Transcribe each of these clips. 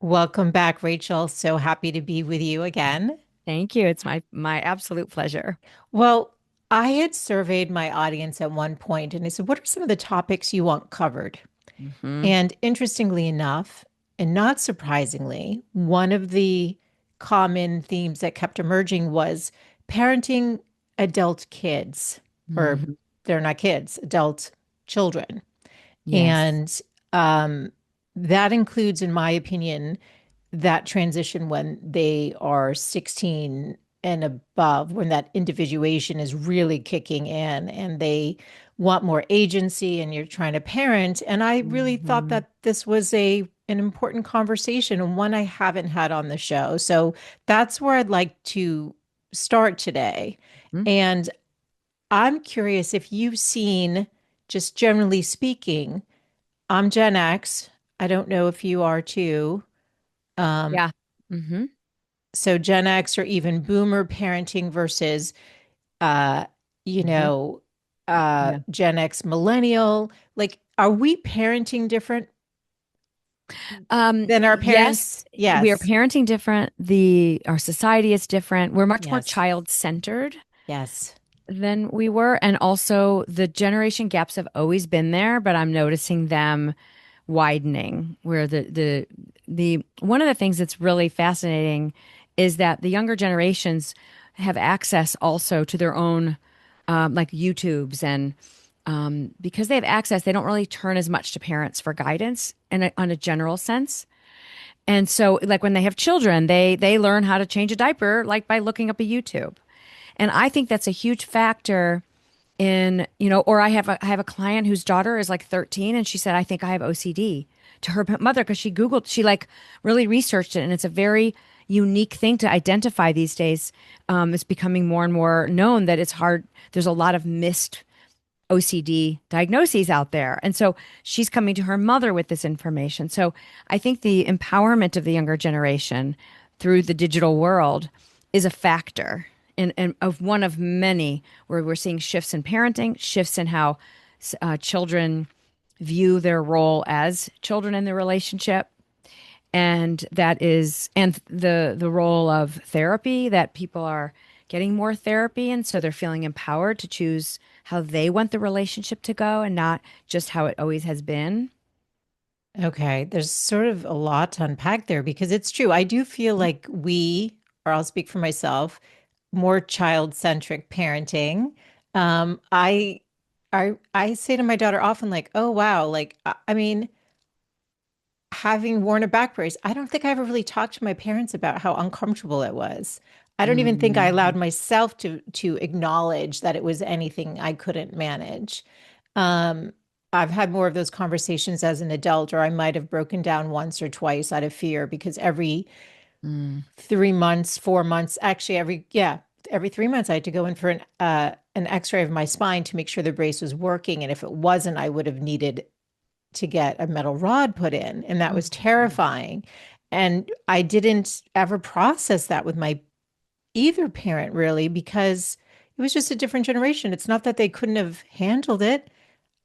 Welcome back, Rachel. So happy to be with you again. Thank you. It's my absolute pleasure. Well, I had surveyed my audience at one point and I said, what are some of the topics you want covered? Hmm. And interestingly enough, and not surprisingly, one of the common themes that kept emerging was parenting adult kids, or Hmm. they're not kids, adult children. Yes. And that includes, in my opinion, that transition when they are 16 and above, when that individuation is really kicking in and they want more agency and you're trying to parent. And I really thought Hmm. that this was an important conversation and one I haven't had on the show. So that's where I'd like to start today. And I'm curious if you've seen, just generally speaking, I'm Gen X. I don't know if you are too. Um, Yeah. Hmm. so Gen X or even boomer parenting versus uh you Hmm. know Yeah. Gen X millennial, like are we parenting different than our Yes, parents? we are Yes. parenting different. Our society is different. We're much more Yes. child-centered Yes. than we were. And also the generation gaps have always been there, but I'm noticing them widening where the one of the things that's really fascinating is that the younger generations have access also to their own like YouTubes and because they have access, they don't really turn as much to parents for guidance on a general sense. And so, like when they have children, they learn how to change a diaper like by looking up a YouTube. And I think that's a huge factor in, or I have a client whose daughter is like 13 and she said, I think I have OCD to her mother because she like really researched it. And it's a very unique thing to identify these days. It's becoming more and more known that it's hard. There's a lot of missed OCD diagnoses out there. And so she's coming to her mother with this information. So I think the empowerment of the younger generation through the digital world is a factor and of one of many where we're seeing shifts in parenting, shifts in how children view their role as children in the relationship, and the role of therapy, that people are getting more therapy and so they're feeling empowered to choose how they want the relationship to go and not just how it always has been. Okay, there's sort of a lot to unpack there because it's true. I do feel like we, or I'll speak for myself, more child-centric parenting. Um, I I say to my daughter often like, "Oh wow, like I mean, having worn a back brace, I don't think I ever really talked to my parents about how uncomfortable it was. I don't even think I allowed Mhm. myself to acknowledge that it was anything I couldn't manage. Um, I've had more of those conversations as an adult, or I might have broken down once or twice out of fear because every Mm. 3 months, 4 months, actually every 3 months I had to go in for an X-ray of my spine to make sure the brace was working. And if it wasn't, I would have needed to get a metal rod put in, and that was Mhm. terrifying. And I didn't ever process that with my either parent really because it was just a different generation. It's not that they couldn't have handled it,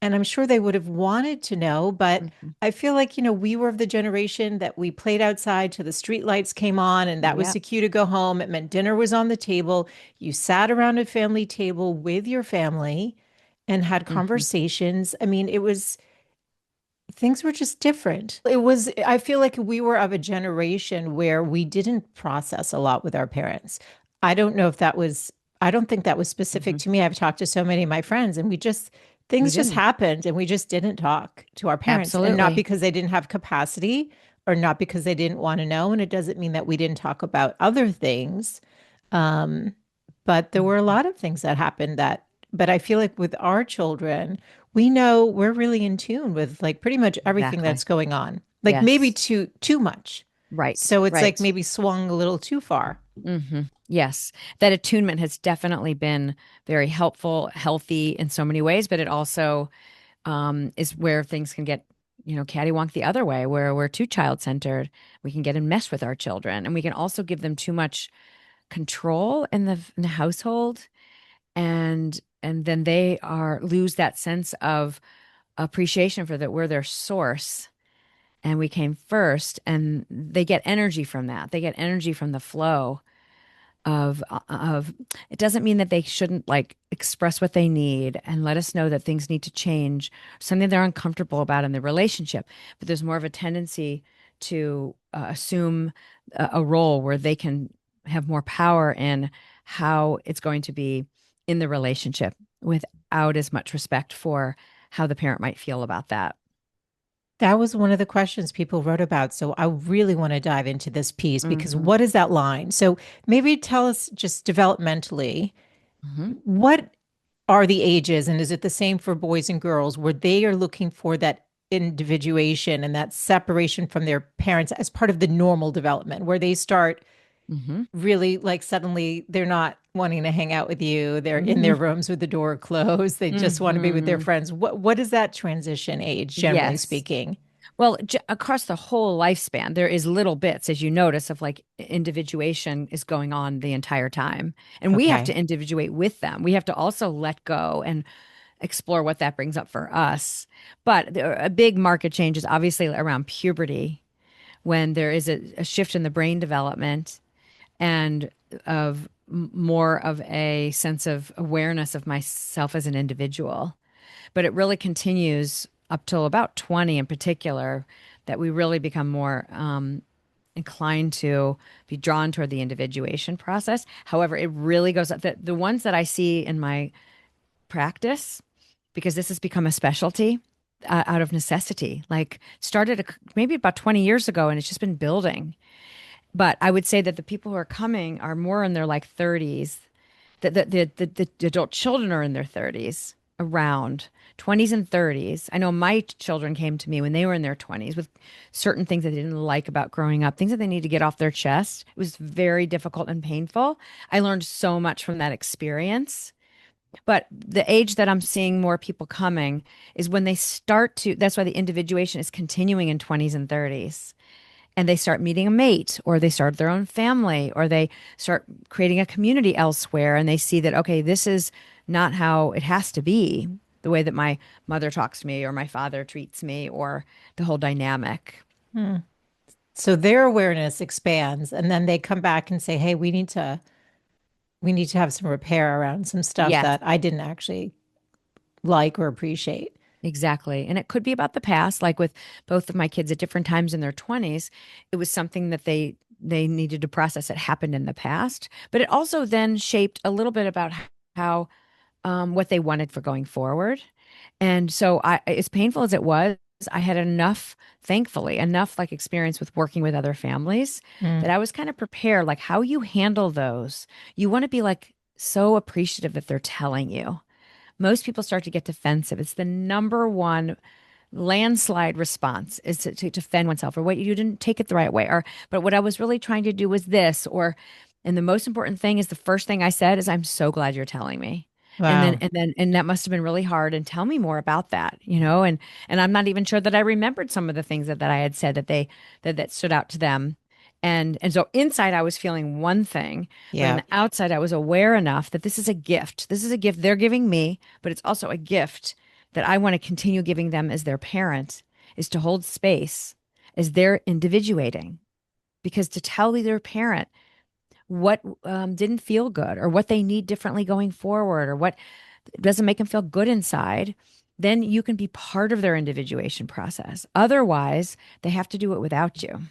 and I'm sure they would have wanted to know, but Mhm. I feel like, we were of the generation that we played outside till the street lights came on, and that was Yep. the cue to go home. It meant dinner was on the table. You sat around a family table with your family and had Mhm. conversations. I mean, it was things were just different. I feel like we were of a generation where we didn't process a lot with our parents. I don't know if that was, I don't think that was specific Mhm. to me. I've talked to so many of my friends and We things just didn't. happened and we just didn't talk to our parents. And not Absolutely. because they didn't have capacity or not because they didn't want to know. And it doesn't mean that we didn't talk about other things. Um, but there were a Mhm. lot of things that happened but I feel like with our children, we know we're really in tune with like pretty much everything that's Exactly. going on. Like maybe Yes. too much. Right. So it's like Right. maybe swung a little too far. Yes. That attunement has definitely been very helpful, healthy in so many ways, but it also is where things can get, cattywonk the other way, where we're too child centered. We can get and mess with our children, and we can also give them too much control in the household, and then they are lose that sense of appreciation for that we're their source, and we came first, and they get energy from that. They get energy from the flow of it. Doesn't mean that they shouldn't like express what they need and let us know that things need to change, something they're uncomfortable about in the relationship, but there's more of a tendency to assume a role where they can have more power in how it's going to be in the relationship without as much respect for how the parent might feel about that. That was one of the questions people wrote about. So I really want to dive into this piece because Hmm. what is that line? So maybe tell us just developmentally, Hmm. what are the ages, and is it the same for boys and girls where they are looking for that individuation and that separation from their parents as part of the normal development, where they start Hmm. really like suddenly they're not wanting to hang out with you. They're in Hmm. their rooms with the door closed. They just want to be with their Hmm. friends. What is that transition age, generally Yes. speaking? Well, across the whole lifespan, there is little bits, as you notice, of like individuation is going on the entire time. And we have to Okay. individuate with them. We have to also let go and explore what that brings up for us. But a big market change is obviously around puberty, when there is a shift in the brain development and of more of a sense of awareness of myself as an individual. But it really continues up till about 20 in particular, that we really become more inclined to be drawn toward the individuation process. However, it really goes up. The ones that I see in my practice, because this has become a specialty out of necessity, like started maybe about 20 years ago, and it's just been building. But I would say that the people who are coming are more in their like 30s. The adult children are in their 30s, around 20s and 30s. I know my children came to me when they were in their 20s with certain things that they didn't like about growing up, things that they need to get off their chest. It was very difficult and painful. I learned so much from that experience. But the age that I'm seeing more people coming is when they start to, that's why the individuation is continuing in 20s and 30s, and they start meeting a mate, or they start their own family, or they start creating a community elsewhere, and they see that, okay, this is not how it has to be, the way that my mother talks to me or my father treats me, or the whole dynamic. Hmm. So their awareness expands and then they come back and say, "Hey, we need to have some repair around some stuff Yes, that I didn't actually like or appreciate." exactly. And it could be about the past, like with both of my kids at different times in their 20s. It was something that they needed to process that happened in the past, but it also then shaped a little bit about how what they wanted for going forward. And so as painful as it was, I had enough, thankfully, enough like experience with working with other families Mm. that I was kind of prepared, like how you handle those. You want to be like so appreciative that they're telling you. Most people start to get defensive. It's the number one landslide response is to defend oneself, or what, you didn't take it the right way, or but what I was really trying to do was this, or, and the most important thing is the first thing I said is, I'm so glad you're telling me. Wow. And that must have been really hard, and tell me more about that, you know. And I'm not even sure that I remembered some of the things that I had said that that stood out to them. And so inside I was feeling one thing, but on Yeah. the outside I was aware enough that this is a gift. This is a gift they're giving me, but it's also a gift that I want to continue giving them as their parent, is to hold space as they're individuating. Because to tell their parent what didn't feel good, or what they need differently going forward, or what doesn't make them feel good inside, then you can be part of their individuation process. Otherwise, they have to do it without you.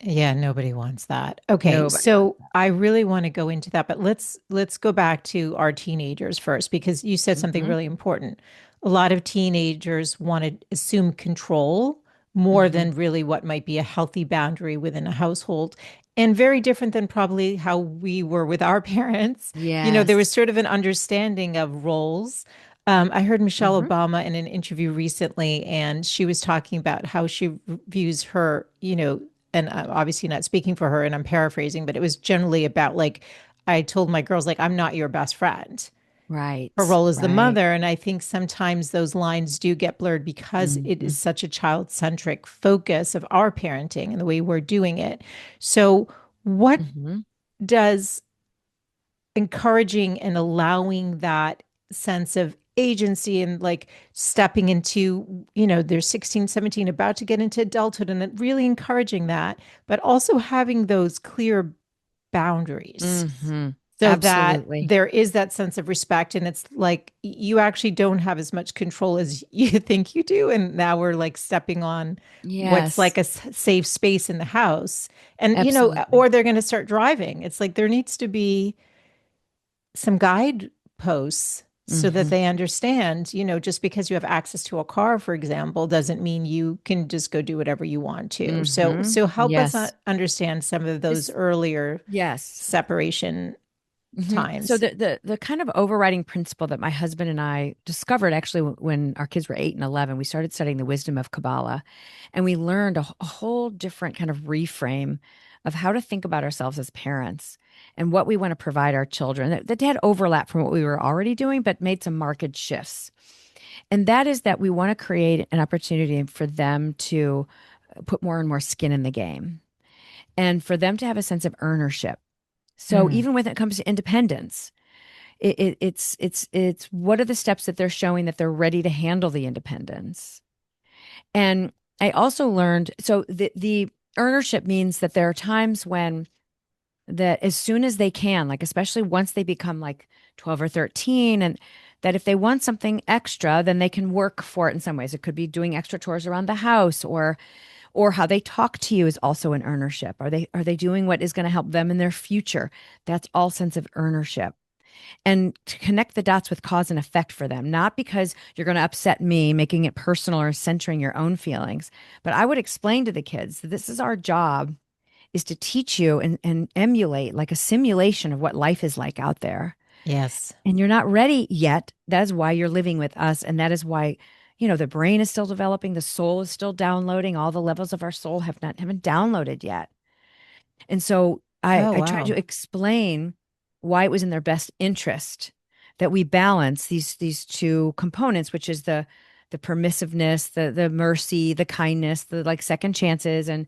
Yeah, nobody wants that. Okay, Nobody wants so I really want to go into that, but let's go back to our teenagers first because you said that. something Hmm. really important. A lot of teenagers want to assume control more Hmm. than really what might be a healthy boundary within a household, and very different than probably how we were with our parents. There was Yes. sort of an understanding of roles. I heard Michelle Hmm. Obama in an interview recently, and she was talking about how she views her, and I'm obviously not speaking for her and I'm paraphrasing, but it was generally about like, I told my girls, like, I'm not your best friend. Her Right. role as the Right. mother. And I think sometimes those lines do get blurred because it is Hmm. such a child centric focus of our parenting and the way we're doing it. So, what Hmm. does encouraging and allowing that sense of agency and like stepping into, they're 16, 17, about to get into adulthood, and then really encouraging that, but also having those clear boundaries Hmm. so that Absolutely. there is that sense of respect. And it's like you actually don't have as much control as you think you do. And now we're like stepping on what's like Yes, a safe space in the house. And, absolutely. or they're going to start driving. It's like there needs to be some guideposts so that Hmm. they understand, just because you have access to a car, for example, doesn't mean you can just go do whatever you want to. So, Hmm. so help us Yes. understand some of those This, earlier yes. separation So times. the kind of overriding principle that my husband and I discovered actually when our kids were 8 and 11, we started studying the wisdom of Kabbalah, and we learned a whole different kind of reframe of how to think about ourselves as parents and what we want to provide our children that had overlap from what we were already doing, but made some marked shifts. And that is that we want to create an opportunity for them to put more and more skin in the game and for them to have a sense of ownership. So Mm, even when it comes to independence, it's what are the steps that they're showing that they're ready to handle the independence. And I also learned so the ownership means that there are times when that as soon as they can, like especially once they become like 12 or 13, and that if they want something extra, then they can work for it in some ways. It could be doing extra chores around the house, or how they talk to you is also an ownership. Are they doing what is going to help them in their future? That's all sense of ownership. And to connect the dots with cause and effect for them, not because you're going to upset me, making it personal or centering your own feelings. But I would explain to the kids that this is our job is to teach you and emulate like a simulation of what life is like out there. yes. And you're not ready yet. That is why you're living with us. And that is why, the brain is still developing, the soul is still downloading. All the levels of our soul haven't downloaded yet. And so I, Oh, I tried wow. to explain why it was in their best interest that we balance these two components, which is the permissiveness, the mercy, the kindness, the like second chances and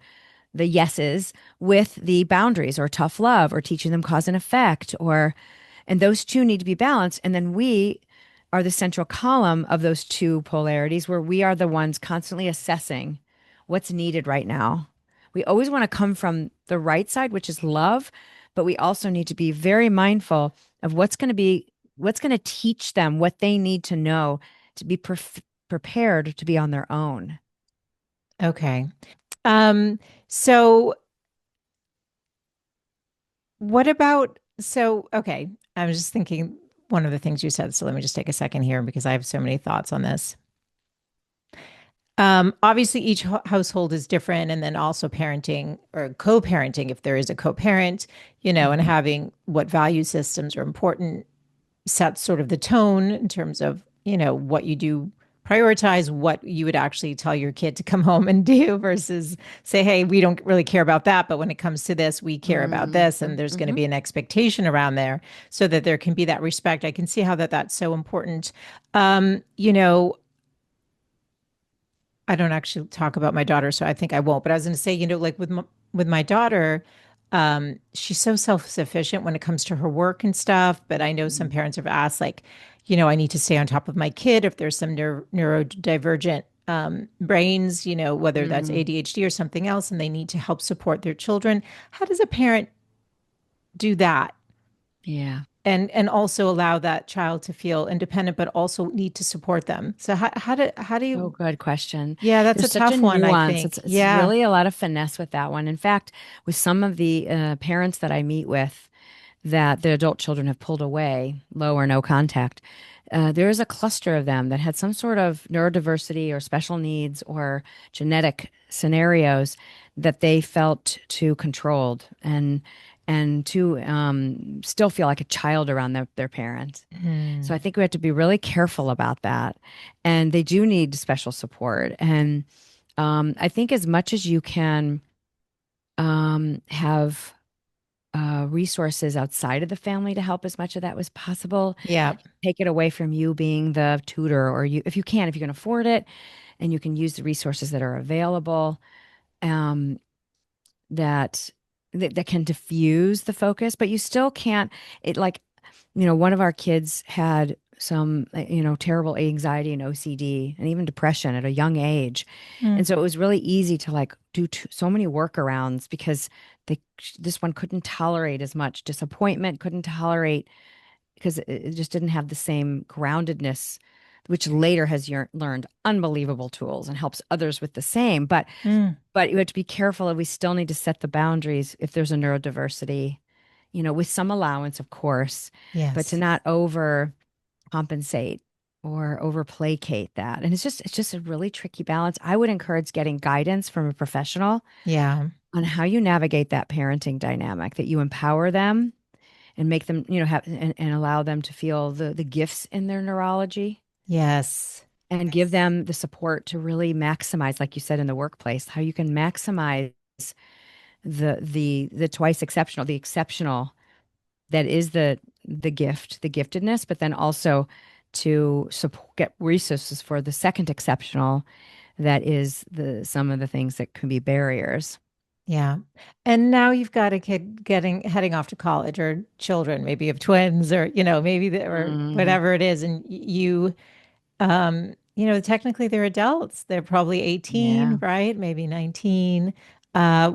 the yeses with the boundaries or tough love or teaching them cause and effect and those two need to be balanced. And then we are the central column of those two polarities where we are the ones constantly assessing what's needed right now. We always want to come from the right side, which is love, but we also need to be very mindful of what's going to teach them what they need to know to be prepared to be on their own. Okay. So what about, okay, I was just thinking one of the things you said, so let me just take a second here because I have so many thoughts on this. Obviously, each household is different, and then also parenting or co-parenting, if there is a co-parent, and Mhm. having what value systems are important sets sort of the tone in terms of, what you do, prioritize what you would actually tell your kid to come home and do versus say, hey, we don't really care about that, but when it comes to this, we care about Mhm. this, and there's going to Mhm. be an expectation around there so that there can be that respect. I can see how that's so important. Um, you know, I don't actually talk about my daughter, so I think I won't. But I was going to say, like with my daughter, she's so self-sufficient when it comes to her work and stuff. But I know some Mhm. parents have asked, like, I need to stay on top of my kid if there's some neurodivergent brains, whether that's Mhm. ADHD or something else, and they need to help support their children. How does a parent do that? Yeah. And also allow that child to feel independent, but also need to support them. So how do Oh, you? good question. Yeah, that's a There's such a tough one, I nuance. think. It's Yeah. really a lot of finesse with that one. In fact, with some of the parents that I meet with that the adult children have pulled away, low or no contact, there is a cluster of them that had some sort of neurodiversity or special needs or genetic scenarios that they felt too controlled and to still feel like a child around their parents. So I Hmm. think we have to be really careful about that. And they do need special support. And I think as much as you can have resources outside of the family to help as much of that as possible, Yeah. take it away from you being the tutor or you, if you can afford it and you can use the resources that are available, um, that, that can diffuse the focus, but you still can't, it like, one of our kids had some terrible anxiety and OCD and even depression at a young age. And Mm, so it was really easy to like do so many workarounds because they this one couldn't tolerate as much disappointment, couldn't tolerate because it just didn't have the same groundedness, which later has learned unbelievable tools and helps others with the same. mm, But you have to be careful, and we still need to set the boundaries if there's a neurodiversity, with some allowance, of course, but to yes. not over compensate or over placate that. And it's just a really tricky balance. I would encourage getting guidance from a professional Yeah. on how you navigate that parenting dynamic, that you empower them and make them, have and allow them to feel the gifts in their neurology Yes. and give them the support to really maximize, like you said in the workplace, how you can maximize the twice exceptional, the exceptional that is the gift, the giftedness, but then also to support, get resources for the second exceptional, that is the some of the things that can be barriers. Yeah. And now you've got a kid heading off to college or children, maybe you have twins or, or Hmm. whatever it is. And technically they're adults. They're probably 18, Yeah. right? Maybe 19. How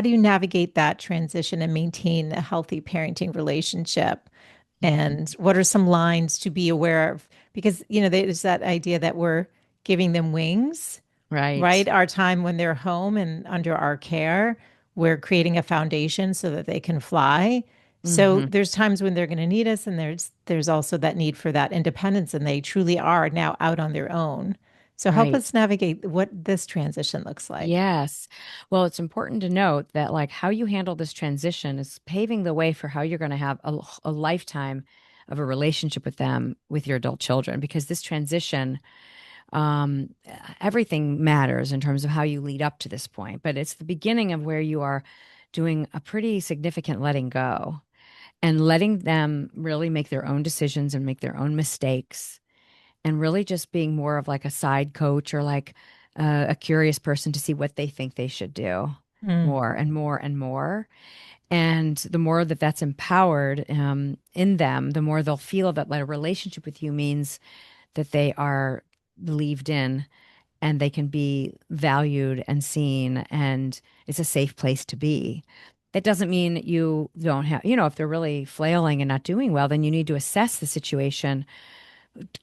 do you navigate that transition and maintain a healthy parenting relationship? And what are some lines to be aware of? Because, there's that idea that we're giving them wings, right? Right. Our time when they're home and under our care, we're creating a foundation so that they can fly. So Hmm. there's times when they're going to need us, and there's also that need for that independence, and they truly are now out on their own. So help Right. us navigate what this transition looks like. Yes. Well, it's important to note that like how you handle this transition is paving the way for how you're going to have a lifetime of a relationship with them, with your adult children, because this transition, um, everything matters in terms of how you lead up to this point, but it's the beginning of where you are doing a pretty significant letting go and letting them really make their own decisions and make their own mistakes and really just being more of like a side coach or like a curious person to see what they think they should do Mm, more and more and more. And the more that that's empowered in them, the more they'll feel that like, a relationship with you means that they are believed in and they can be valued and seen, and it's a safe place to be. That doesn't mean you don't have, if they're really flailing and not doing well, then you need to assess the situation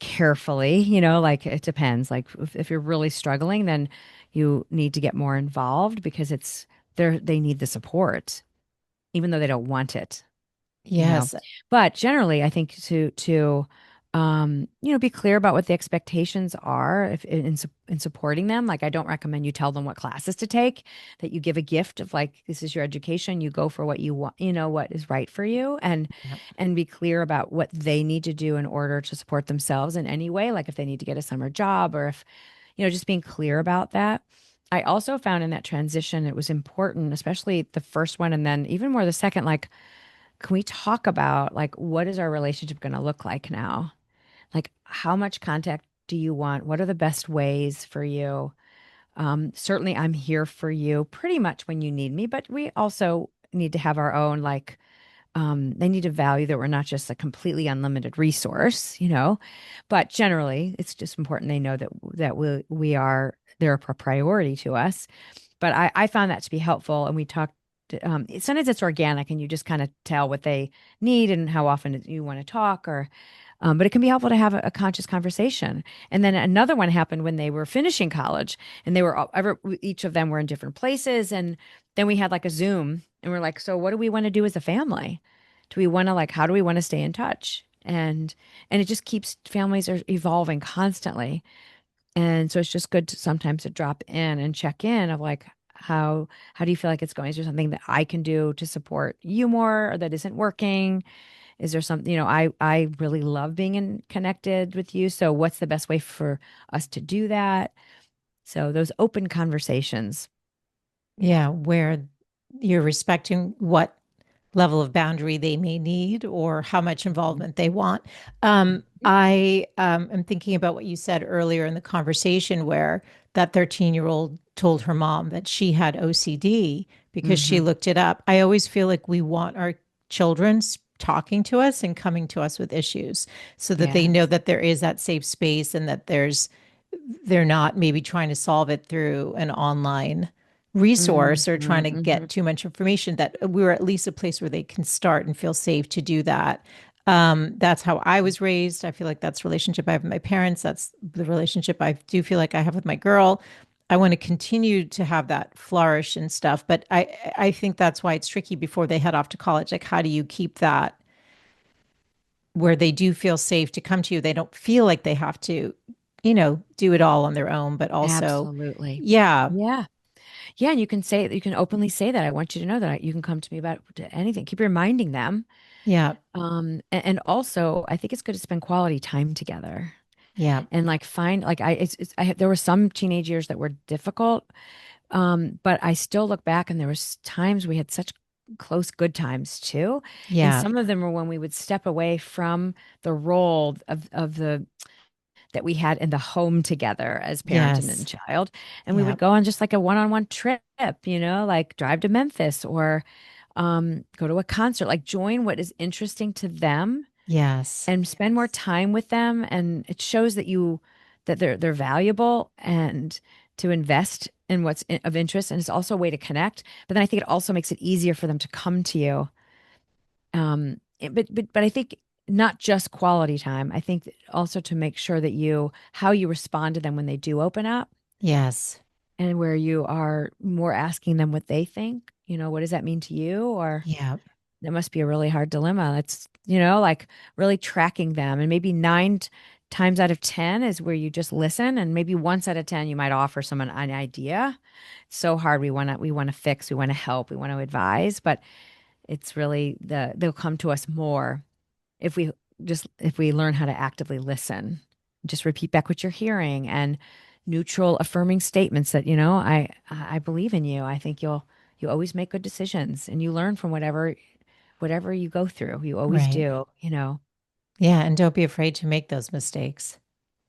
carefully, like it depends. Like if you're really struggling, then you need to get more involved because they need the support, even though they don't want it you know yes. but generally I think to be clear about what the expectations are if in supporting them. Like I don't recommend you tell them what classes to take, that you give a gift of like, this is your education, you go for what you want, what is right for you, Yeah. and be clear about what they need to do in order to support themselves in any way, like if they need to get a summer job or if just being clear about that. I also found in that transition it was important, especially the first one and then even more the second, like, can we talk about like what is our relationship going to look like now? Like how much contact do you want? What are the best ways for you? Certainly I'm here for you pretty much when you need me, but we also need to have our own like they need to value that we're not just a completely unlimited resource, but generally it's just important they know that we are they're a priority to us. But I found that to be helpful. And we talked, sometimes it's organic and you just kind of tell what they need and how often you want to talk but it can be helpful to have a conscious conversation. And then another one happened when they were finishing college and they were each of them were in different places. And then we had like a Zoom and we're like, so what do we want to do as a family? Do we want to like, how do we want to stay in touch? And it just keeps families are evolving constantly. And so it's just good to sometimes to drop in and check in of like how do you feel like it's going? Is there something that I can do to support you more or that isn't working? Is there something, I really love being connected with you. So what's the best way for us to do that? So those open conversations. Yeah, where you're respecting what level of boundary they may need or how much involvement they want. I am thinking about what you said earlier in the conversation where that 13-year-old told her mom that she had OCD because she Mm-hmm. looked it up. I always feel like we want our children talking to us and coming to us with issues so that they know Yes. that there is that safe space and that they're not maybe trying to solve it through an online resource or trying to Mm-hmm. get too much information, that we're at least a place where they can start and feel safe to do that. That's how I was raised. I feel like that's the relationship I have with my parents. That's the relationship I do feel like I have with my girl. I want to continue to have that flourish and stuff, but I think that's why it's tricky before they head off to college. Like, how do you keep that where they do feel safe to come to you? They don't feel like they have to, do it all on their own, but also, Absolutely. yeah, Yeah. Yeah. And you can openly say that. I want you to know that you can come to me about anything. Keep reminding them. yeah, And also, I think it's good to spend quality time together yeah, and like find like there were some teenage years that were difficult, but I still look back and there was times we had such close good times too, and yeah, some of them were when we would step away from the role of the that we had in the home together as parent and yes, child, and we yeah, would go on just like a one-on-one trip, like drive to Memphis or go to a concert, like join what is interesting to them yes, and spend more time with them. And it shows that they're valuable and to invest in of interest. And it's also a way to connect. But then I think it also makes it easier for them to come to you. But I think not just quality time. I think also to make sure that how you respond to them when they do open up, yes, and where you are more asking them what they think. What does that mean to you? Or yeah, that must be a really hard dilemma. It's, like really tracking them. And maybe times out of 10 is where you just listen. And maybe once out of 10, you might offer someone an idea. It's so hard. We want to fix, we want to help, we want to advise, but it's really they'll come to us more if we learn how to actively listen. Just repeat back what you're hearing and neutral affirming statements that, I believe in you. I think you always make good decisions and you learn from whatever you go through. You always right. do. Yeah. And don't be afraid to make those mistakes,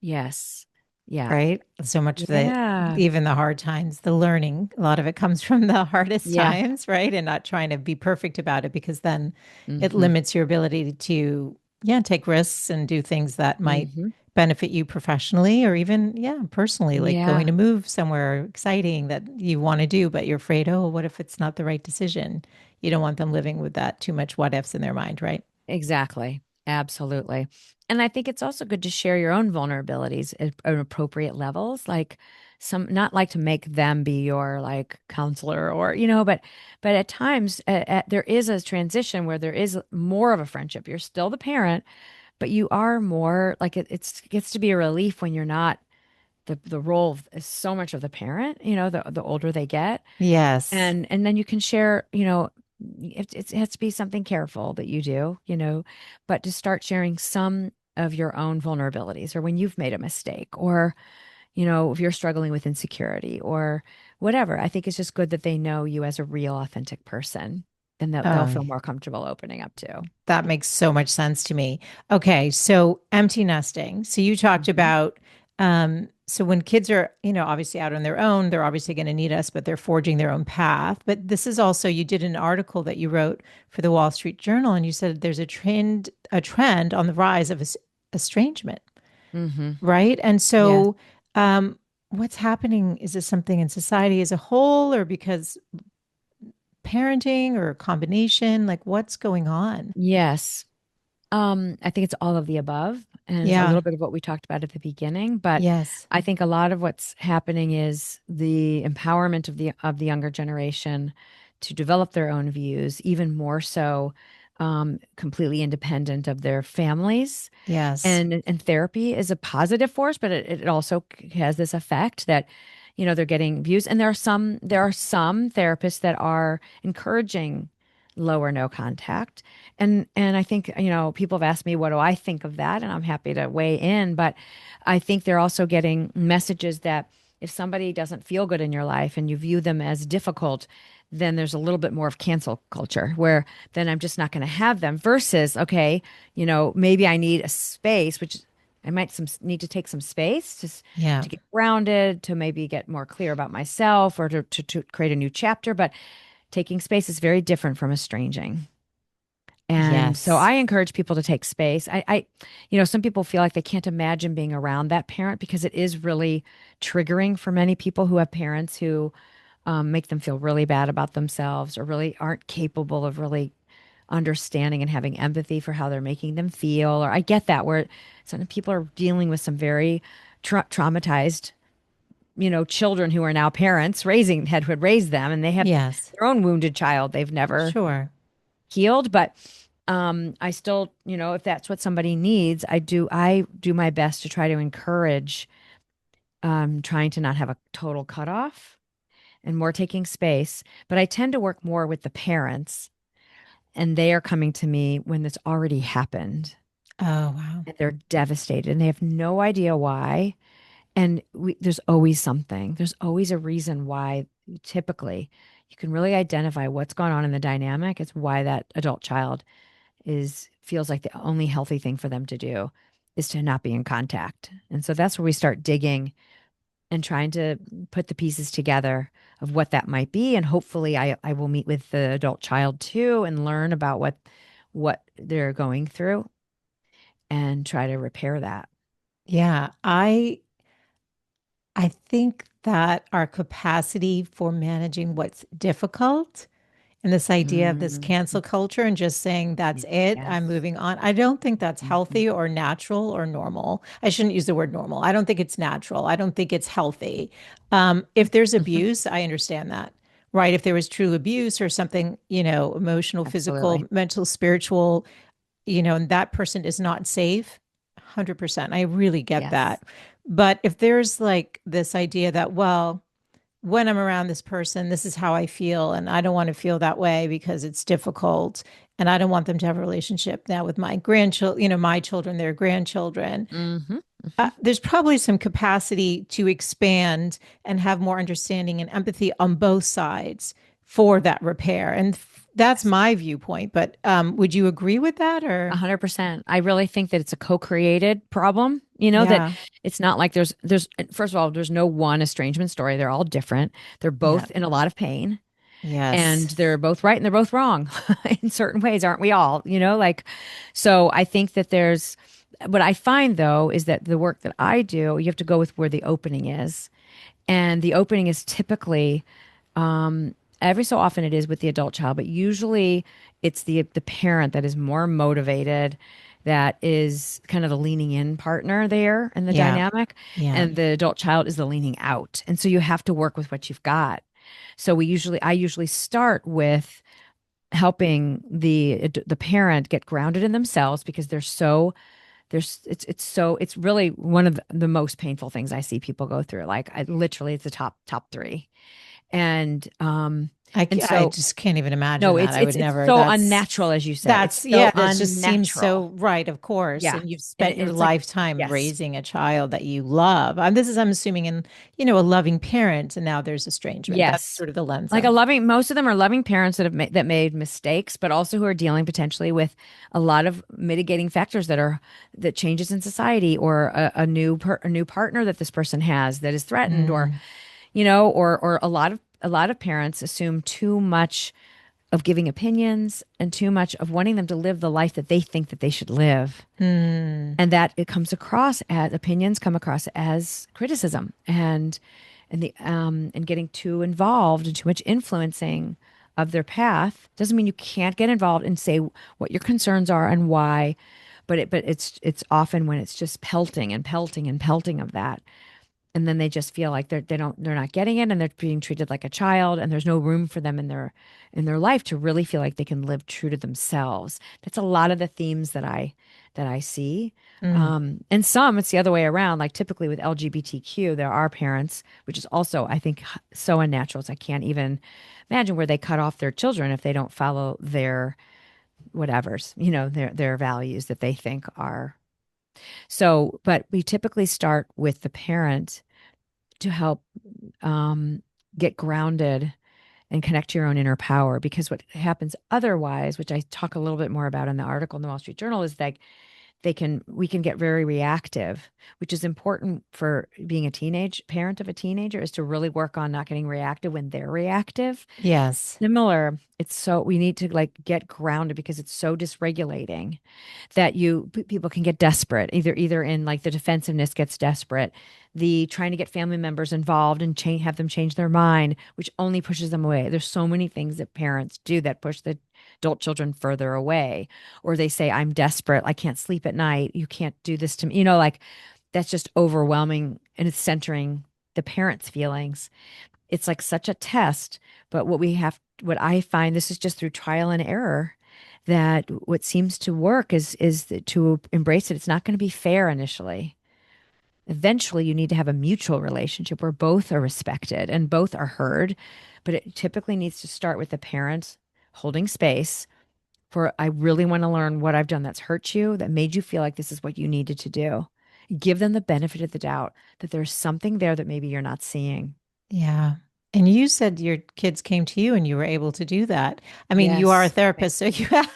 Yes. Yeah. right? So much of Yeah. even the hard times, the learning, a lot of it comes from the hardest Yeah. times, right? And not trying to be perfect about it because then it Mm-hmm. limits your ability to, yeah, take risks and do things that might Mm-hmm. benefit you professionally or even, yeah, personally, like going Yeah. to move somewhere exciting that you want to do, but you're afraid, oh, what if it's not the right decision? You don't want them living with that too much what ifs in their mind, right? Exactly. Absolutely. And I think it's also good to share your own vulnerabilities at appropriate levels, like not like to make them be your like counselor or, but at times there is a transition where there is more of a friendship. You're still the parent, but you are more like it gets to be a relief when you're not the role of so much of the parent, the older they get. Yes. And then you can share, it has to be something careful that you do, but to start sharing some of your own vulnerabilities or when you've made a mistake or, if you're struggling with insecurity or whatever. I think it's just good that they know you as a real, authentic person, and they'll Oh, feel more comfortable opening up too. that makes so much sense to me. Okay, so empty nesting. So you talked Hmm. about so when kids are, obviously out on their own, they're obviously going to need us, but they're forging their own path. But this is also you did an article that you wrote for the Wall Street Journal and you said there's a trend on the rise of estrangement, Hmm. right? And Yes. so what's happening? Is this something in society as a whole or because parenting or a combination? Like what's going on? Yes. I think it's all of the above, and it's a Yeah. little bit of what we talked about at the beginning, but Yes. I think a lot of what's happening is the empowerment of the younger generation to develop their own views, even more so, completely independent of their families. Yes. And therapy is a positive force, but it also has this effect that, they're getting views. And there are some therapists that are encouraging low or no contact. And I think, people have asked me, what do I think of that? And I'm happy to weigh in. But I think they're also getting messages that if somebody doesn't feel good in your life and you view them as difficult, then there's a little bit more of cancel culture where then I'm just not going to have them versus, okay, maybe I need a space, which I might need to take some space just Yeah. to get grounded, to maybe get more clear about myself or to create a new chapter. But taking space is very different from estranging. And so Yes. I encourage people to take space. Some people feel like they can't imagine being around that parent because it is really triggering for many people who have parents who make them feel really bad about themselves or really aren't capable of really understanding and having empathy for how they're making them feel. Or I get that where some people are dealing with some very traumatized, children who are now parents raising had who had raised them, and they have Yes. their own wounded child they've never Sure. healed. But I still, if that's what somebody needs, I do my best to try to encourage trying to not have a total cutoff and more taking space. But I tend to work more with the parents, and they are coming to me when it's already happened Oh, wow. and they're devastated and they have no idea why. And there's always something. There's always a reason why. Typically, you can really identify what's going on in the dynamic. It's why that adult child is feels like the only healthy thing for them to do is to not be in contact. And so that's where we start digging and trying to put the pieces together of what that might be. And hopefully I will meet with the adult child too and learn about what they're going through and try to repair that. Yeah. I think that our capacity for managing what's difficult and this idea of this Mm, cancel culture and just saying, that's it, I'm yes. moving on. I don't think that's Mhm. healthy or natural or normal. I shouldn't use the word normal. I don't think it's natural. I don't think it's healthy. If there's abuse, I understand that, right? If there was true abuse or something, emotional, Absolutely. physical, mental, spiritual, and that person is not safe, 100%. I really get Yes. that. But if there's like this idea that, well, when I'm around this person, this is how I feel. And I don't want to feel that way because it's difficult. And I don't want them to have a relationship now with my grandchildren, my children, their grandchildren. Hmm. Hmm. There's probably some capacity to expand and have more understanding and empathy on both sides for that repair. And that's Yes. my viewpoint. But would you agree with that A or? 100%. I really think that it's a co-created problem, that Yeah. it's not like there's first of all, there's no one estrangement story. They're all different. They're Yeah. both in a lot of pain and Yes. they're both right and they're both wrong in certain ways, aren't we all? Like so I think that there's what I find though is that the work that I do, you have to go with where the opening is. And the opening is typically every so often it is with the adult child, but usually it's the parent that is more motivated, that is kind of the leaning in partner there in the Yeah. dynamic, Yeah. and the adult child is the leaning out. And so you have to work with what you've got. So I usually start with helping the parent get grounded in themselves because it's really one of the most painful things I see people go through. Like literally it's the top three. And and I so just can't even imagine no, that. it's I it's would it's never. so unnatural, as you said. It's so Yeah, that just seems unnatural. so right, of course. Yeah. And you've And spent your it's like, lifetime yes. raising a child that you love. I'm assuming in, a loving parent, and now there's estrangement. That's Yes. sort of the lens Like I'm. most of them are loving parents that made mistakes, but also who are dealing potentially with a lot of mitigating factors that changes in society, or a new partner that this person has that is threatened, or Mm, or a lot of parents assume too much of giving opinions and too much of wanting them to live the life that they think that they should live. mm, And that it comes across as opinions come across as criticism and getting too involved and too much influencing of their path doesn't mean you can't get involved and say what your concerns are and why, but it's often when it's just pelting and pelting and pelting of that, and then they just feel like they're not getting it and they're being treated like a child, and there's no room for them in their life to really feel like they can live true to themselves. That's a lot of the themes that I see. mm. And some it's the other way around. Like typically with LGBTQ, there are parents, which is also I think so unnatural. So I can't even imagine where they cut off their children if they don't follow their whatever's, their values that they think are. So, but we typically start with the parent to help um, get grounded and connect to your own inner power. Because what happens otherwise, which I talk a little bit more about in the article in the Wall Street Journal, is that we can get very reactive, which is important for being a teenage parent of a teenager, is to really work on not getting reactive when they're reactive. Yes. Similar, it's so we need to like get grounded because it's so dysregulating that people can get desperate, either in like the defensiveness gets desperate, the trying to get family members involved and have them change their mind, which only pushes them away. There's so many things that parents do that push the adult children further away, or they say, I'm desperate, I can't sleep at night, you can't do this to me, like that's just overwhelming, and it's centering the parents' feelings. It's like such a test. But what I find, this is just through trial and error, that what seems to work is to embrace it. It's not going to be fair initially. Eventually, you need to have a mutual relationship where both are respected and both are heard. But it typically needs to start with the parents holding space for, I really want to learn what I've done that's hurt you, that made you feel like this is what you needed to do. Give them the benefit of the doubt that there's something there that maybe you're not seeing. Yeah. And you said your kids came to you and you were able to do that. I mean, you are a Yes. therapist, so you have.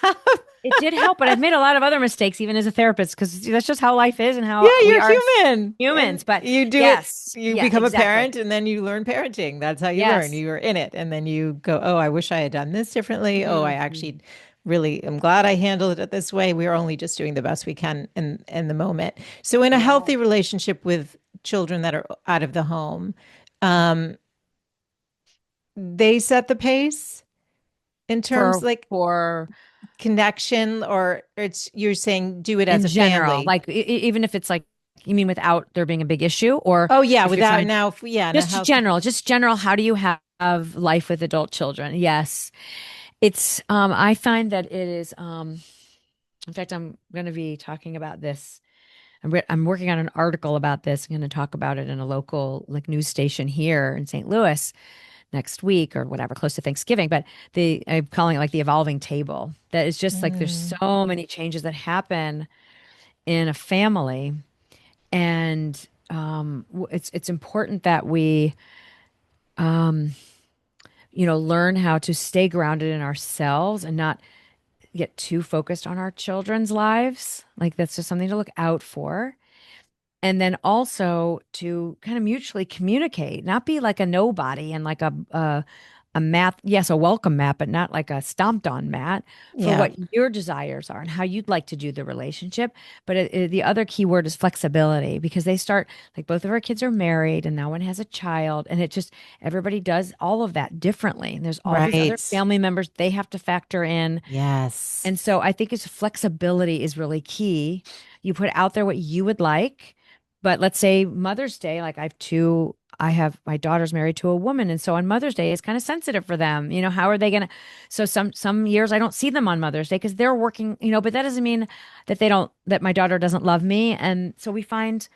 It did help, but I've made a lot of other mistakes, even as a therapist, because that's just how life is and Yeah, how we you're are as human. And humans. But you do it, yes, you yeah, become a exactly. parent and then you learn parenting. That's how you learn. Yes. You are in it. And then you go, oh, I wish I had done this differently. Oh, I Mhm. actually really am glad I handled it this way. We're only just doing the best we can in the moment. So in a Yeah. healthy relationship with children that are out of the home, um, they set the pace in terms like For connection, or it's you're saying do it as in a general, family. like even if it's like, you mean without there being a big issue, or Oh yeah, if you're without trying now, yeah, in a just healthy. general, how do you have life with adult children? Yes. It's I find that it is in fact, I'm going to be talking about this. I'm working on an article about this. I'm going to talk about it in a local like news station here in St. Louis next week or whatever, close to Thanksgiving. But I'm calling it like the evolving table. That is just like there's Mm, so many changes that happen in a family, and it's important that we learn how to stay grounded in ourselves and not get too focused on our children's lives. Like that's just something to look out for. And then also to kind of mutually communicate, not be like a nobody and like a mat, yes, a welcome mat, but not like a stomped on mat for yeah, what your desires are and how you'd like to do the relationship. But the other key word is flexibility, because they start like both of our kids are married and now one has a child, and it just everybody does all of that differently. And there's all these other right. family members they have to factor in, Yes. and so I think it's flexibility is really key. You put out there what you would like, but let's say Mother's Day, like I have my daughter's married to a woman, and so on Mother's Day is kind of sensitive for them. How are they gonna? So some years I don't see them on Mother's Day because they're working, but that doesn't mean that my daughter doesn't love me. And so we find,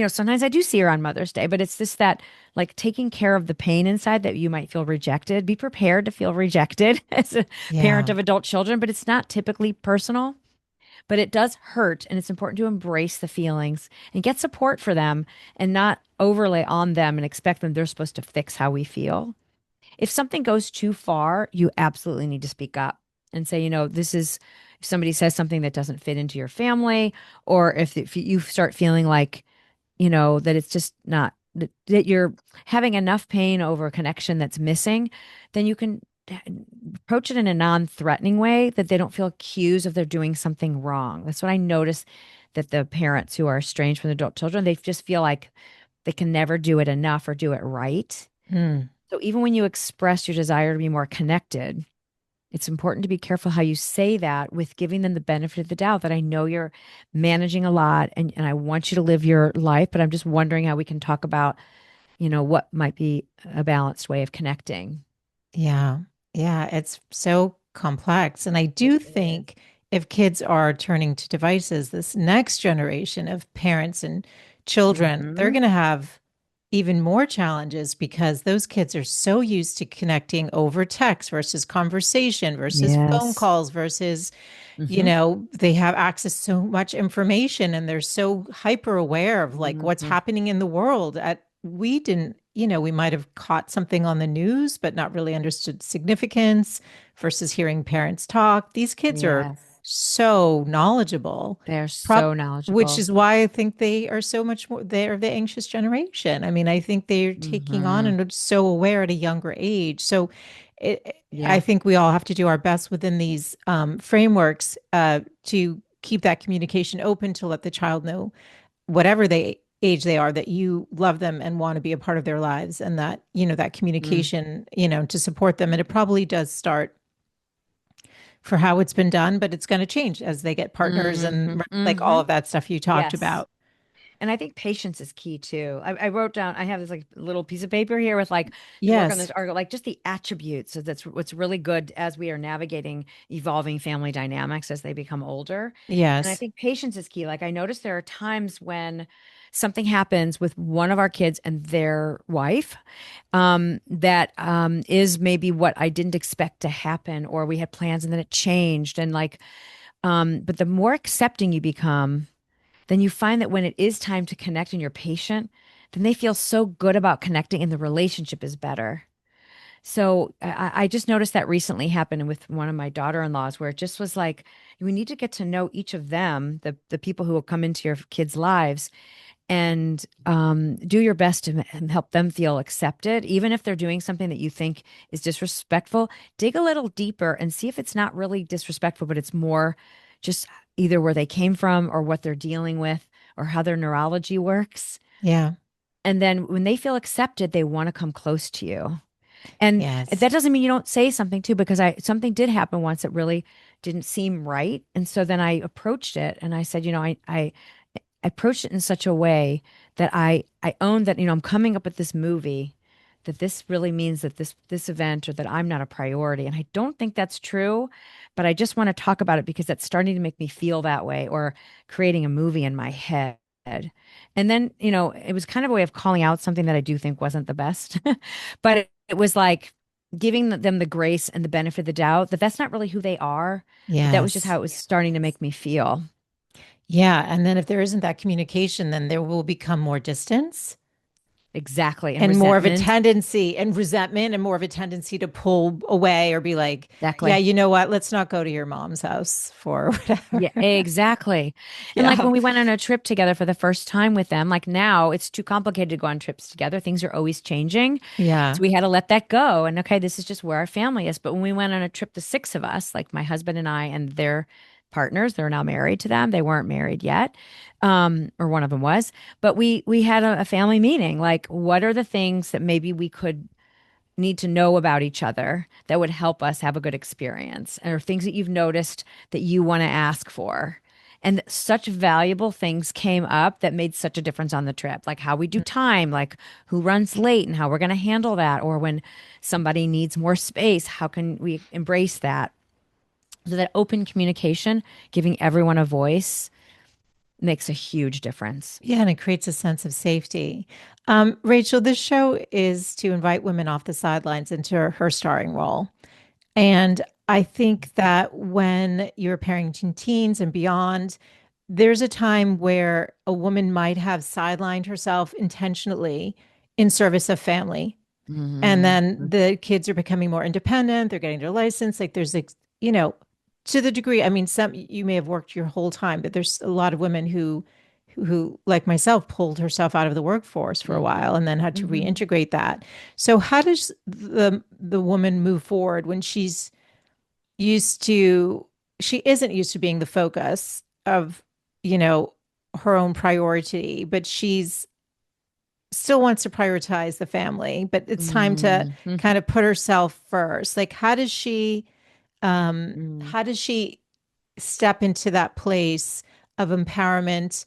sometimes I do see her on Mother's Day, but it's just that like taking care of the pain inside that you might feel rejected. Be prepared to feel rejected as a parent Yeah. of adult children, but it's not typically personal, but it does hurt. And it's important to embrace the feelings and get support for them and not overlay on them and expect them they're supposed to fix how we feel. If something goes too far, you absolutely need to speak up and say, this is, if somebody says something that doesn't fit into your family, or if you start feeling like, that it's just not that you're having enough pain over a connection that's missing, then you can approach it in a non-threatening way that they don't feel accused of they're doing something wrong. That's what I notice, that the parents who are estranged from adult children, they just feel like they can never do it enough or do it right. Hmm. So even when you express your desire to be more connected, it's important to be careful how you say that with giving them the benefit of the doubt that I know you're managing a lot, and I want you to live your life, but I'm just wondering how we can talk about, what might be a balanced way of connecting. Yeah. Yeah. It's so complex. And I It do is. think if kids are turning to devices, this next generation of parents and children, they're Mm-hmm. going to have even more challenges because those kids are so used to connecting over text versus conversation versus phone Yes. calls versus, Mm-hmm. they have access to so much information and they're so hyper aware of like what's Mm-hmm. happening in the world. We didn't, we might have caught something on the news but not really understood significance versus hearing parents talk. These kids are Yes. so knowledgeable, They're prop so which knowledgeable. is why I think they are so much more, they're the anxious generation. I mean, I think they're taking on Hmm. and are so aware at a younger age. So I Yeah. think we all have to do our best within these frameworks to keep that communication open to let the child know whatever they age they are that you love them and want to be a part of their lives and that that Mm. communication to support them. And it probably does start for how it's been done, but it's going to change as they get partners Hmm. and like all Hmm. of that stuff you talked Yes. about. And I think patience is key too. I wrote down, I have this like little piece of paper here with like to work on Yes. this article, like just the attributes. So that's what's really good as we are navigating evolving family dynamics as they become older. And I Yes. think patience is key. Like I noticed there are times when something happens with one of our kids and their wife, that is maybe what I didn't expect to happen, or we had plans and then it changed. And like, but the more accepting you become, then you find that when it is time to connect and you're patient, then they feel so good about connecting and the relationship is better. So I just noticed that recently happened with one of my daughter-in-laws, where it just was like, we need to get to know each of them, the people who will come into your kids' lives, and do your best to help them feel accepted, even if they're doing something that you think is disrespectful. Dig a little deeper and see if it's not really disrespectful, but it's more just either where they came from or what they're dealing with or how their neurology works. Yeah. And then when they feel accepted, they want to come close to you. And Yes. that doesn't mean you don't say something too, because I something did happen once that really didn't seem right. And so then I approached it and I said, I approached it in such a way that I owned that, I'm coming up with this movie, that this really means that this event or that I'm not a priority. And I don't think that's true, but I just want to talk about it because that's starting to make me feel that way, or creating a movie in my head. And then, it was kind of a way of calling out something that I do think wasn't the best. But it was like giving them the grace and the benefit of the doubt that that's not really who they are, but that was just Yes. how it was starting to make me feel. Yeah. And then if there isn't that communication, then there will become more distance Exactly. And and more of a resentment. tendency and resentment and more of a tendency to pull away or be like, yeah, Exactly. you know what? Let's not go to your mom's house for whatever. Yeah, exactly. And like Yeah. when we went on a trip together for the first time with them, like now it's too complicated to go on trips together. Things are always changing. Yeah. So we had to let that go. And okay, this is just where our family is. But when we went on a trip, the six of us, like my husband and I and their partners, they're now married to them. They weren't married yet. Or one of them was. But we had a family meeting. Like, what are the things that maybe we could need to know about each other that would help us have a good experience, or things that you've noticed that you want to ask for. And such valuable things came up that made such a difference on the trip, like how we do time, like who runs late and how we're going to handle that, or when somebody needs more space, how can we embrace that? So that open communication, giving everyone a voice, makes a huge difference. Yeah, and it creates a sense of safety. Rachel, this show is to invite women off the sidelines into her starring role. And I think that when you're parenting teens and beyond, there's a time where a woman might have sidelined herself intentionally in service of family. And Hmm. then the kids are becoming more independent, they're getting their license. Like there's, you know, to the degree, I mean, some you may have worked your whole time, but there's a lot of women who like myself pulled herself out of the workforce for a while Hmm. and then had to Hmm. reintegrate that. So how does the woman move forward when used to she isn't used to being the focus of, you know, her own priority, but she's still wants to prioritize the family, but it's time to Hmm. kind of put herself first. Like Hmm. how does she step into that place of empowerment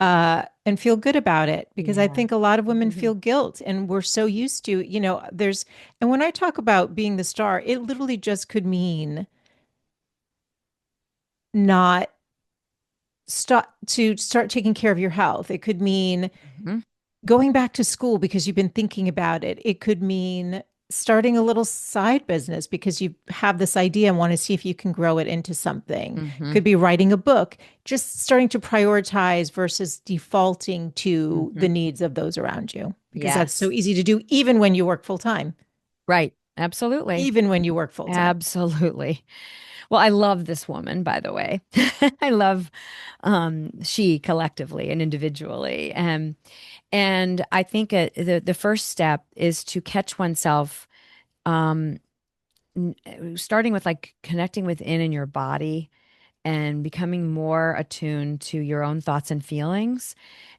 and feel good about it? Because I Yeah. think a lot of women feel guilt and we're so used to, you know, there's and when I talk about being the star, it literally just could mean not start taking care of your health. It could mean Hmm. going back to school because you've been thinking about it. It could mean starting a little side business because you have this idea and want to see if you can grow it into something. It Hmm. could be writing a book, just starting to prioritize versus defaulting to Hmm. the needs of those around you because that's so Yes. easy to do even when you work full time. Right. Absolutely. even when you work full time. Absolutely. Well, I love this woman, by the way. I love she collectively and individually. And I think the first step is to catch oneself, um, starting with like connecting within in your body and becoming more attuned to your own thoughts and feelings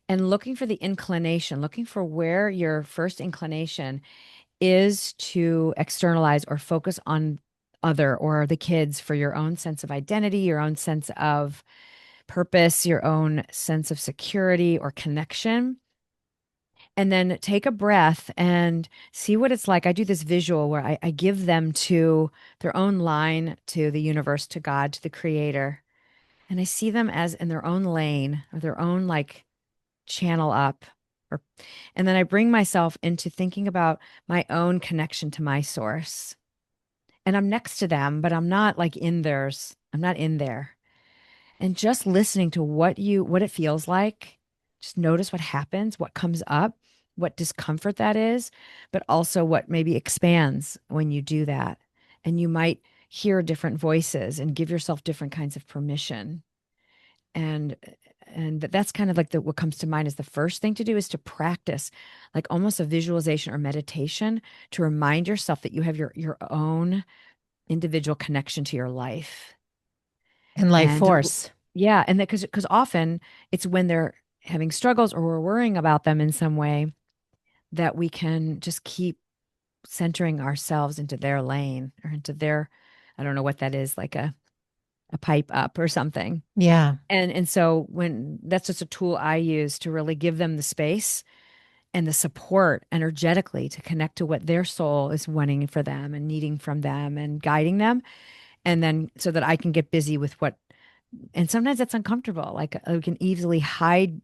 and looking for the inclination, looking for where your first inclination is to externalize or focus on other or the kids for your own sense of identity, your own sense of purpose, your own sense of security or connection. And then take a breath and see what it's like. I do this visual where I give them to their own line, to the universe, to God, to the creator. And I see them as in their own lane or their own like channel up. Or, and then I bring myself into thinking about my own connection to my source. And I'm next to them, but I'm not like in theirs. I'm not in there. And just listening to what it feels like. Just notice what happens, what comes up, what discomfort that is, but also what maybe expands when you do that. And you might hear different voices and give yourself different kinds of permission. And that's kind of like what comes to mind is the first thing to do is to practice like almost a visualization or meditation to remind yourself that you have your own individual connection to your life. And life And force. yeah, and that because often it's when they're having struggles or we're worrying about them in some way that we can just keep centering ourselves into their lane or into their, I don't know what that is, like a pipe up or something. Yeah. And so when that's just a tool I use to really give them the space and the support energetically to connect to what their soul is wanting for them and needing from them and guiding them. And then so that I can get busy with what, and sometimes that's uncomfortable. Like we can easily hide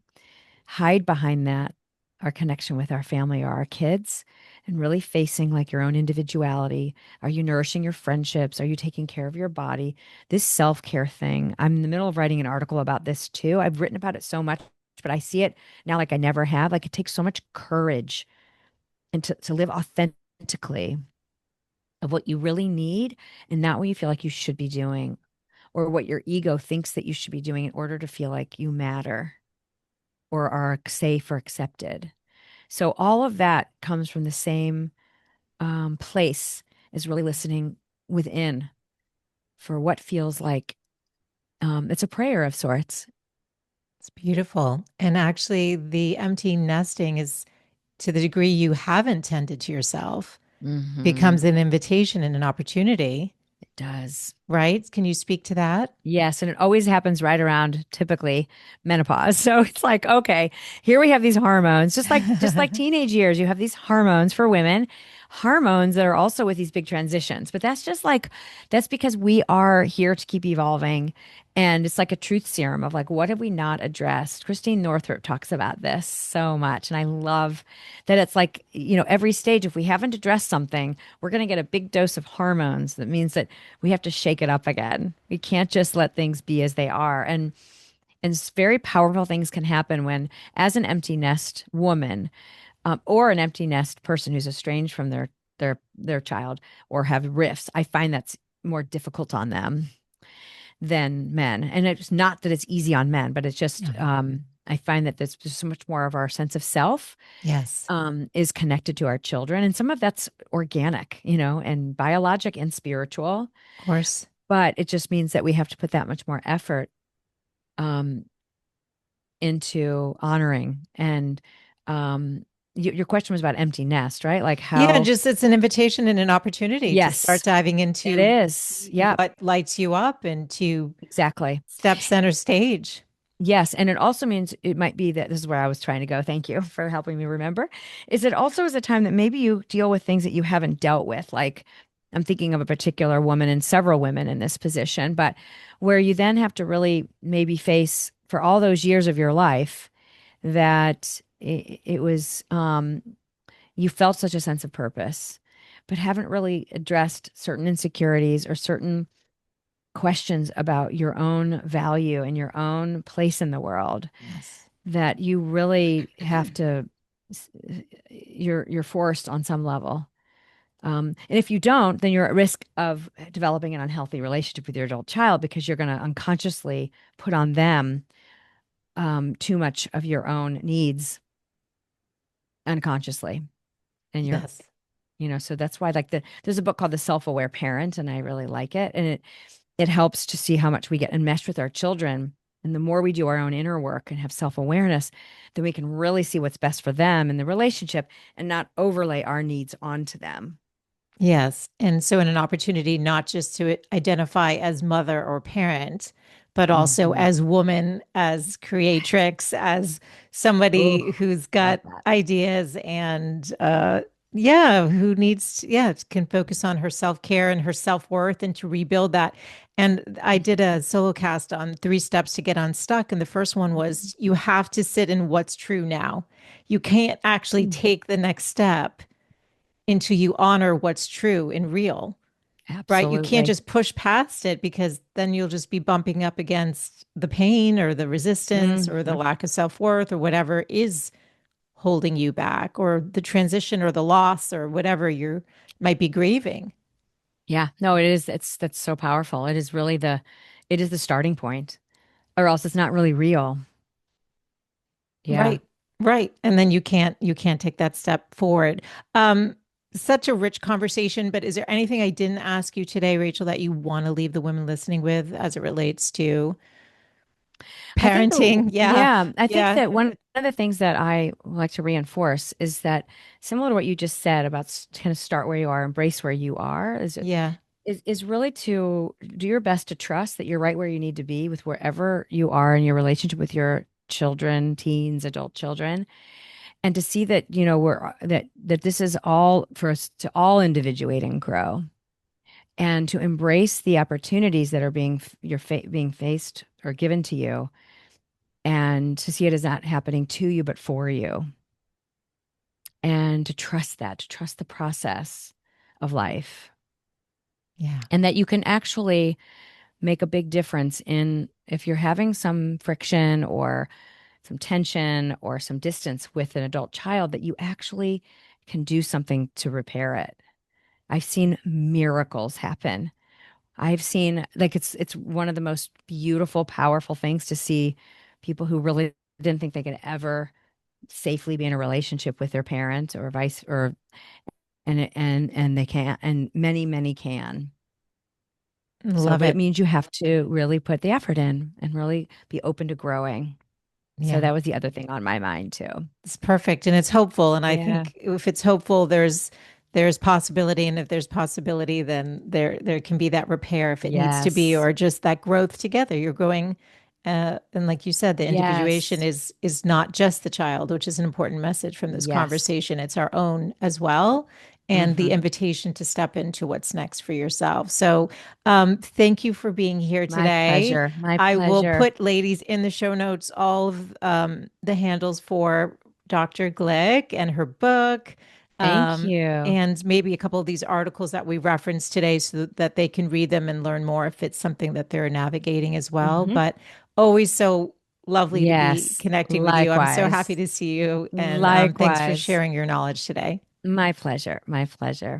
behind that, our connection with our family or our kids, and really facing like your own individuality. Are you nourishing your friendships? Are you taking care of your body? This self-care thing. I'm in the middle of writing an article about this too. I've written about it so much, but I see it now like I never have. Like it takes so much courage and to live authentically of what you really need and not what you feel like you should be doing or what your ego thinks that you should be doing in order to feel like you matter or are safe or accepted. So all of that comes from the same place as really listening within for what feels like it's a prayer of sorts. It's beautiful. And actually, the empty nesting is to the degree you haven't tended to yourself, Hmm. becomes an invitation and an opportunity, It does. right? Can you speak to that? Yes, and it always happens right around typically menopause. So it's like, okay, here we have these hormones, just like teenage years, you have these hormones for women, hormones that are also with these big transitions. But that's just like that's because we are here to keep evolving. And it's like a truth serum of like, what have we not addressed? Christine Northrup talks about this so much. And I love that it's like, every stage, if we haven't addressed something, we're going to get a big dose of hormones. That means that we have to shake it up again. We can't just let things be as they are. And very powerful things can happen when, as an empty nest woman, or an empty nest person who's estranged from their child or have rifts. I find that's more difficult on them than men. And it's not that it's easy on men, but it's just Yeah. I find that there's just so much more of our sense of self Yes, is connected to our children, and some of that's organic, and biologic and spiritual. of course. But it just means that we have to put that much more effort um, into honoring. And your question was about empty nest, right? Like Yeah, how, just it's an invitation and an opportunity to start yes, diving it into is. Yep, what lights you up and to exactly. step center stage. Yes. And it also means it might be that this is where I was trying to go. Thank you for helping me remember. Is it also is a time that maybe you deal with things that you haven't dealt with? Like I'm thinking of a particular woman and several women in this position, but where you then have to really maybe face for all those years of your life that it was, you felt such a sense of purpose, but haven't really addressed certain insecurities or certain questions about your own value and your own place in the world Yes. that you really have to you're forced on some level And if you don't, then you're at risk of developing an unhealthy relationship with your adult child because you're going to unconsciously put on them too much of your own needs unconsciously. And you're, Yes. so that's why like there's a book called The Self-Aware Parent, and I really like it. And it helps to see how much we get enmeshed with our children. And the more we do our own inner work and have self-awareness, then we can really see what's best for them in the relationship and not overlay our needs onto them. Yes. And so, in an opportunity not just to identify as mother or parent, but also Hmm. as woman, as creatrix, as somebody Oh, who's love got that. ideas and, yeah, who needs, yeah, can focus on her self care and her self worth and to rebuild that. And I did a solo cast on 3 steps to get unstuck. And the first one was you have to sit in what's true now. You can't actually Mhm. take the next step until you honor what's true and real, right? You can't Absolutely. just push past it because then you'll just be bumping up against the pain or the resistance or the Hmm. lack of self worth or whatever is holding you back or the transition or the loss or whatever you might be grieving. Yeah. No, it is. That's so powerful. It is the starting point, or else it's not really real. Yeah. Right. Right. And then you can't take that step forward. Um, Such a rich conversation, but is there anything I didn't ask you today, Rachel, that you want to leave the women listening with as it relates to parenting? Yeah. I think Yeah. that one of the things that I like to reinforce is that similar to what you just said about kind of start where you are, embrace where you are, Yeah. is really to do your best to trust that you're right where you need to be with wherever you are in your relationship with your children, teens, adult children, and to see that, that this is all for us to all individuate and grow, and to embrace the opportunities that are being faced or given to you, and to see it as not happening to you but for you, and to trust the process of life, Yeah. and that you can actually make a big difference in if you're having some friction or some tension or some distance with an adult child, that you actually can do something to repair it. I've seen miracles happen. I've seen like it's one of the most beautiful, powerful things to see people who really didn't think they could ever safely be in a relationship with their parent or vice or and they can, and many can. So, Love but it it. means you have to really put the effort in and really be open to growing. So Yeah. that was the other thing on my mind too. It's perfect and it's hopeful. And I Yeah. think if it's hopeful, there's possibility. And if there's possibility, then there can be that repair if it needs to be, Yes. or just that growth together. You're growing and like you said, the individuation Yes. is not just the child, which is an important message from this Yes. conversation. It's our own as well. And the Hmm. invitation to step into what's next for yourself. So thank you for being here My today. pleasure. My I will pleasure. put, ladies, in the show notes all of the handles for Dr. Glick and her book, Thank you. and maybe a couple of these articles that we referenced today so that they can read them and learn more if it's something that they're navigating as well. Hmm. But always so lovely to be Yes. connecting with you. I'm so happy Likewise. to see you. And thanks for Likewise. sharing your knowledge today. My pleasure. My pleasure.